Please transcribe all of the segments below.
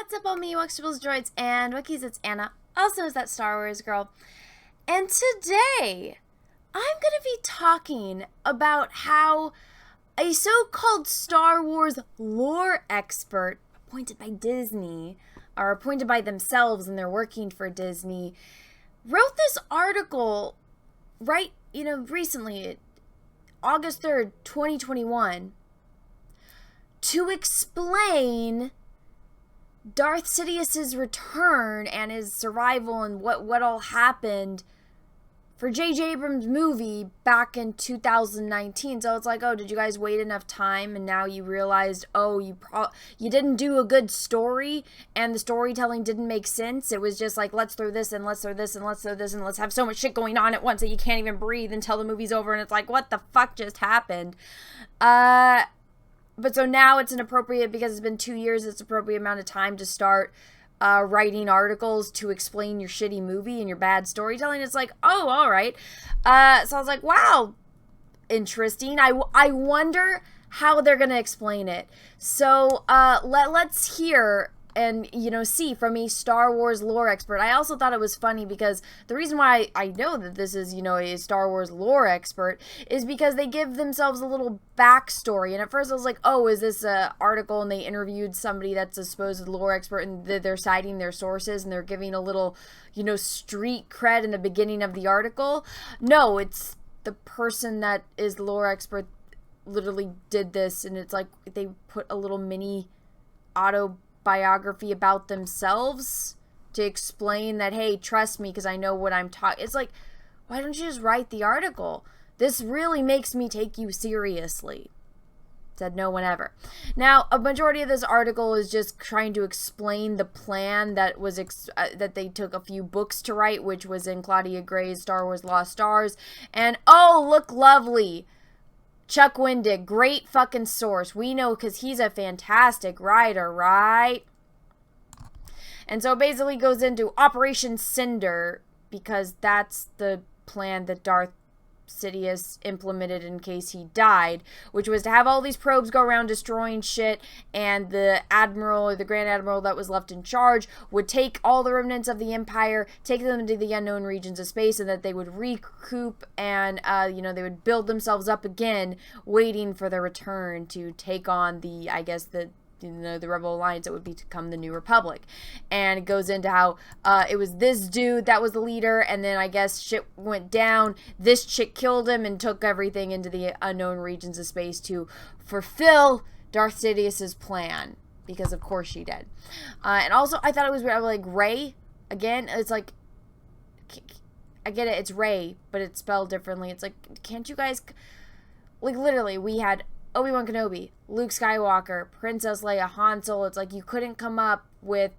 What's up, all me Ewoks, Droids, and Wookiees? It's Anna, also known as that Star Wars girl. And today, I'm going to be talking about how a so-called Star Wars lore expert, appointed by Disney, or appointed by themselves and they're working for Disney, wrote this article recently, August 3rd, 2021, to explain Darth Sidious's return and his survival and what all happened for J.J. Abrams' movie back in 2019. So it's like, oh, did you guys wait enough time and now you realized, oh, you didn't do a good story and the storytelling didn't make sense. It was just like, let's throw this and let's throw this and let's throw this and let's have so much shit going on at once that you can't even breathe until the movie's over, and it's like, what the fuck just happened? But so now it's inappropriate because it's been 2 years. It's an appropriate amount of time to start writing articles to explain your shitty movie and your bad storytelling. It's like, oh, all right. So I was like, wow, interesting. I wonder how they're going to explain it. So let's hear and, see from a Star Wars lore expert. I also thought it was funny because the reason why I know that this is, a Star Wars lore expert is because they give themselves a little backstory. And at first I was like, oh, is this an article and they interviewed somebody that's a supposed lore expert and they're citing their sources and they're giving a little, street cred in the beginning of the article? No, it's the person that is the lore expert literally did this, and it's like they put a little mini autobiography about themselves to explain that, hey, trust me because I know what I'm talking. It's like, why don't you just write the article? This really makes me take you seriously. Said no one ever. Now, a majority of this article is just trying to explain the plan that was that they took a few books to write, which was in Claudia Gray's Star Wars Lost Stars. And oh, look lovely, Chuck Wendig, great fucking source. We know because he's a fantastic writer, right? And so it basically goes into Operation Cinder because that's the plan that Darth Sidious implemented in case he died, which was to have all these probes go around destroying shit, and the admiral or the grand admiral that was left in charge would take all the remnants of the empire, take them into the unknown regions of space, and that they would recoup and they would build themselves up again, waiting for their return to take on the Rebel Alliance that would become the New Republic. And it goes into how it was this dude that was the leader, and then I guess shit went down. This chick killed him and took everything into the unknown regions of space to fulfill Darth Sidious's plan, because of course she did. And also, I thought it was weird. I was like, Rey? Again? It's like, I get it, it's Rey, but it's spelled differently. It's like, can't you guys... Like, literally, we had Obi-Wan Kenobi, Luke Skywalker, Princess Leia, Han Solo. It's like you couldn't come up with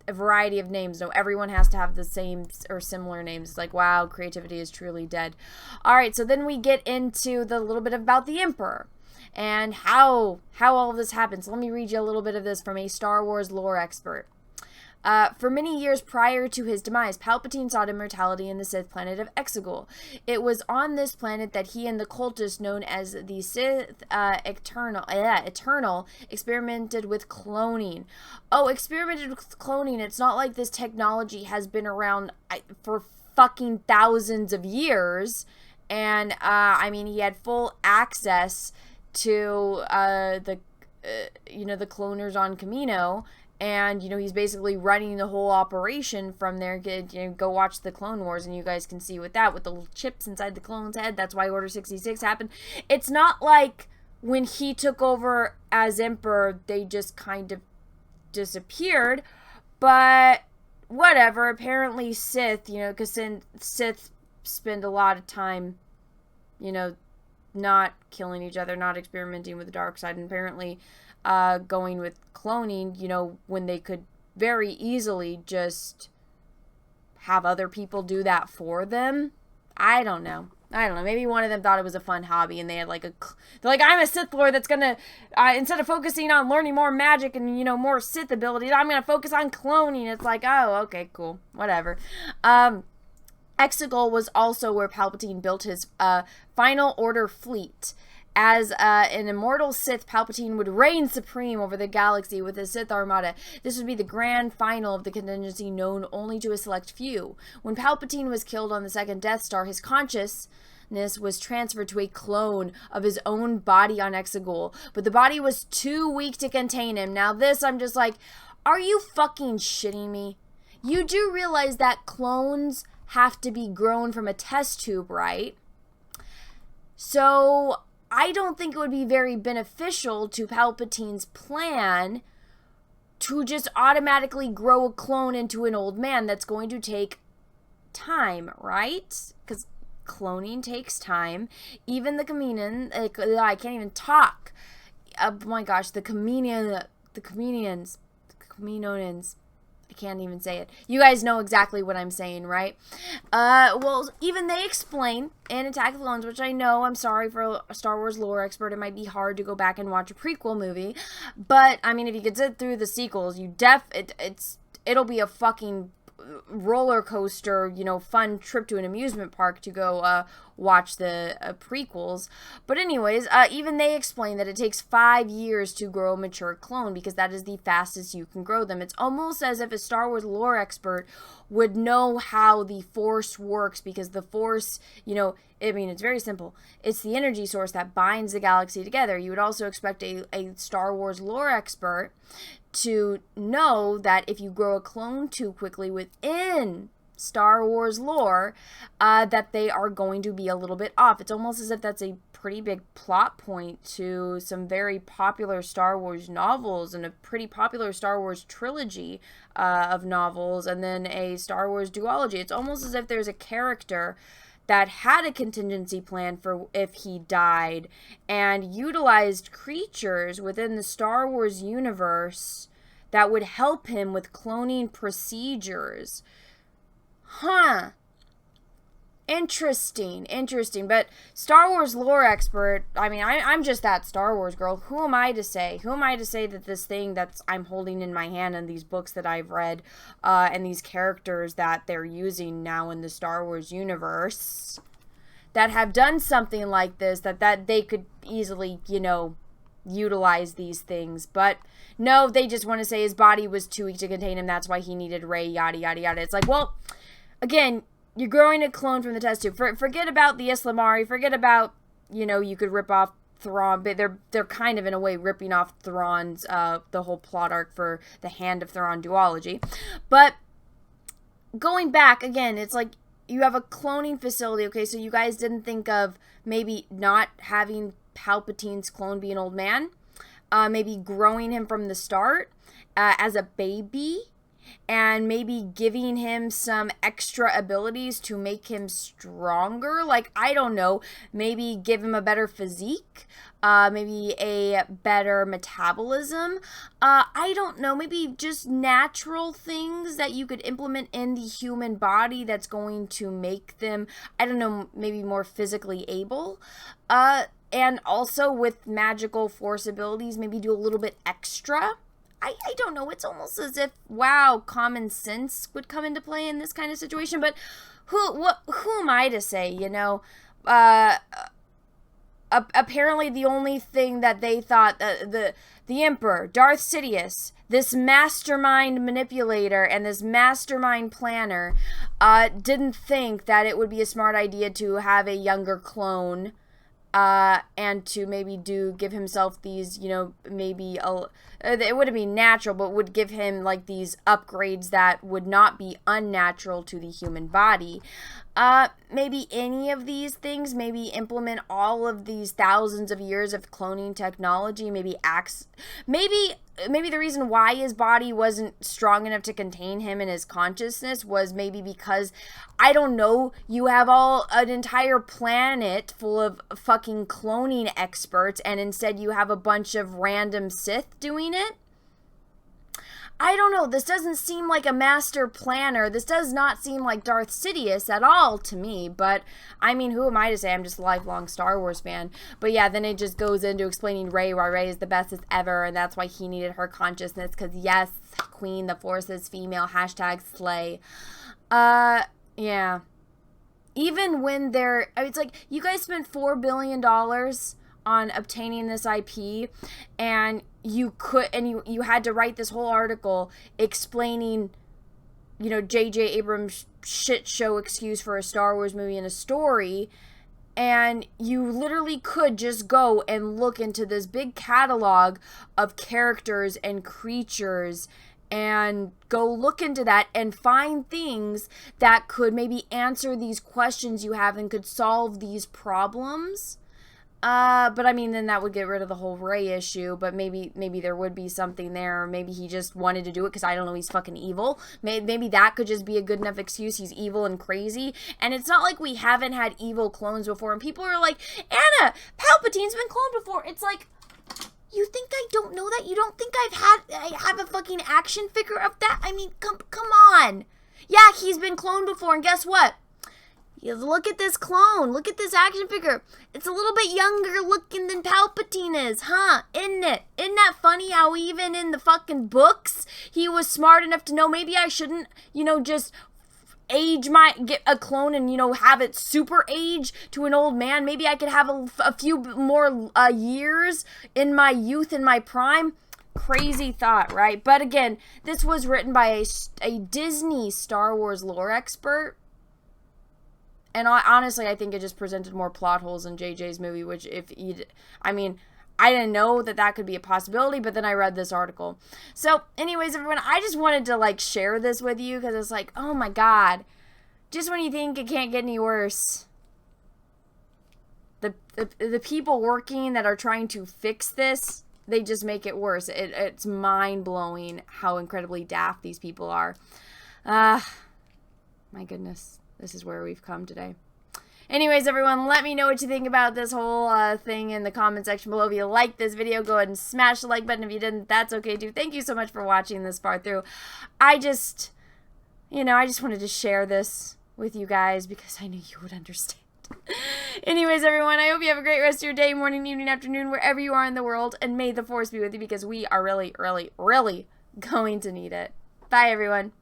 a variety of names. No, everyone has to have the same or similar names. It's like, wow, creativity is truly dead. All right, so then we get into the little bit about the Emperor and how all of this happens. Let me read you a little bit of this from a Star Wars lore expert. For many years prior to his demise, Palpatine sought immortality in the Sith planet of Exegol. It was on this planet that he and the cultists known as the Sith Eternal experimented with cloning. Oh, experimented with cloning. It's not like this technology has been around for fucking thousands of years. And, he had full access to the cloners on Camino. And, he's basically running the whole operation from there. Go watch the Clone Wars and you guys can see with the little chips inside the clone's head. That's why Order 66 happened. It's not like when he took over as Emperor, they just kind of disappeared. But whatever. Apparently Sith, because Sith spend a lot of time, not killing each other, not experimenting with the dark side. And apparently... going with cloning, when they could very easily just have other people do that for them. I don't know. Maybe one of them thought it was a fun hobby and they had they're like, I'm a Sith Lord that's gonna, instead of focusing on learning more magic and, more Sith abilities, I'm gonna focus on cloning. It's like, oh, okay, cool. Whatever. Exegol was also where Palpatine built his Final Order fleet. As an immortal Sith, Palpatine would reign supreme over the galaxy with his Sith Armada. This would be the grand final of the contingency known only to a select few. When Palpatine was killed on the second Death Star, his consciousness was transferred to a clone of his own body on Exegol, but the body was too weak to contain him. Now this, I'm just like, are you fucking shitting me? You do realize that clones have to be grown from a test tube, right? So I don't think it would be very beneficial to Palpatine's plan to just automatically grow a clone into an old man. That's going to take time, right? Because cloning takes time. Even the chameleon, I can't even talk. Oh my gosh, the chameleons, I can't even say it. You guys know exactly what I'm saying, right? Well, even they explain in Attack of the Clones, which I know, I'm sorry for a Star Wars lore expert, it might be hard to go back and watch a prequel movie, but, I mean, if you could sit through the sequels, it'll be a fucking roller coaster, you know, fun trip to an amusement park to go watch the prequels. But anyways, even they explain that it takes 5 years to grow a mature clone because that is the fastest you can grow them. It's almost as if a Star Wars lore expert would know how the Force works, because the Force, you know, I mean, it's very simple. It's the energy source that binds the galaxy together. You would also expect a Star Wars lore expert to know that if you grow a clone too quickly within Star Wars lore, that they are going to be a little bit off. It's almost as if that's a pretty big plot point to some very popular Star Wars novels and a pretty popular Star Wars trilogy of novels, and then a Star Wars duology. It's almost as if there's a character that had a contingency plan for if he died and utilized creatures within the Star Wars universe that would help him with cloning procedures. Huh. Interesting. But Star Wars lore expert, I mean, I'm just that Star Wars girl. Who am I to say? Who am I to say that this thing that I'm holding in my hand and these books that I've read and these characters that they're using now in the Star Wars universe that have done something like this, that they could easily, you know, utilize these things? But no, they just want to say his body was too weak to contain him. That's why he needed Rey, yada, yada, yada. It's like, well, again, you're growing a clone from the test tube. Forget about the Islamari. Forget about, you know, you could rip off Thrawn. But they're kind of, in a way, ripping off Thrawn's, the whole plot arc for the Hand of Thrawn duology. But going back, again, it's like you have a cloning facility. Okay, so you guys didn't think of maybe not having Palpatine's clone be an old man? Maybe growing him from the start as a baby, and maybe giving him some extra abilities to make him stronger. Like, I don't know, maybe give him a better physique, maybe a better metabolism. I don't know, maybe just natural things that you could implement in the human body that's going to make them, I don't know, maybe more physically able. And also with magical Force abilities, maybe do a little bit extra. I don't know. It's almost as if, wow, common sense would come into play in this kind of situation. But who am I to say, you know? Apparently the only thing that they thought, the Emperor, Darth Sidious, this mastermind manipulator and this mastermind planner, didn't think that it would be a smart idea to have a younger clone, and to maybe give himself these, you know, maybe it wouldn't be natural, but would give him like these upgrades that would not be unnatural to the human body. Maybe any of these things, maybe implement all of these thousands of years of cloning technology, maybe the reason why his body wasn't strong enough to contain him and his consciousness was maybe because, I don't know, you have an entire planet full of fucking cloning experts, and instead you have a bunch of random Sith doing it. I don't know. This doesn't seem like a master planner. This does not seem like Darth Sidious at all to me. But, I mean, who am I to say? I'm just a lifelong Star Wars fan. But yeah, then it just goes into explaining Rey, why Rey is the bestest ever. And that's why he needed her consciousness. Because, yes, Queen, the Force is female. #slay. Yeah. Even when it's like, you guys spent $4 billion on obtaining this IP, and you had to write this whole article explaining, you know, J.J. Abrams' shit show excuse for a Star Wars movie and a story, and you literally could just go and look into this big catalog of characters and creatures and go look into that and find things that could maybe answer these questions you have and could solve these problems. But I mean, then that would get rid of the whole Rey issue, but maybe there would be something there, or maybe he just wanted to do it because, I don't know, he's fucking evil. Maybe that could just be a good enough excuse. He's evil and crazy, and it's not like we haven't had evil clones before, and people are like, Anna, Palpatine's been cloned before. It's like, you think I don't know that? You don't think I have a fucking action figure of that? I mean, come on. Yeah, he's been cloned before, and guess what? Look at this clone. Look at this action figure. It's a little bit younger looking than Palpatine is, huh? Isn't it? Isn't that funny how even in the fucking books, he was smart enough to know maybe I shouldn't, you know, just get a clone and, you know, have it super age to an old man. Maybe I could have a few more years in my youth, in my prime. Crazy thought, right? But again, this was written by a Disney Star Wars lore expert. And honestly, I think it just presented more plot holes in JJ's movie, which I didn't know that could be a possibility, but then I read this article. So anyways, everyone, I just wanted to like share this with you because it's like, oh my God, just when you think it can't get any worse, the people working that are trying to fix this, they just make it worse. It's mind-blowing how incredibly daft these people are. My goodness. This is where we've come today. Anyways, everyone, let me know what you think about this whole thing in the comment section below. If you like this video, go ahead and smash the like button. If you didn't, that's okay too. Thank you so much for watching this far through. I just wanted to share this with you guys because I knew you would understand. Anyways, everyone, I hope you have a great rest of your day, morning, evening, afternoon, wherever you are in the world, and may the Force be with you because we are really, really, really going to need it. Bye, everyone.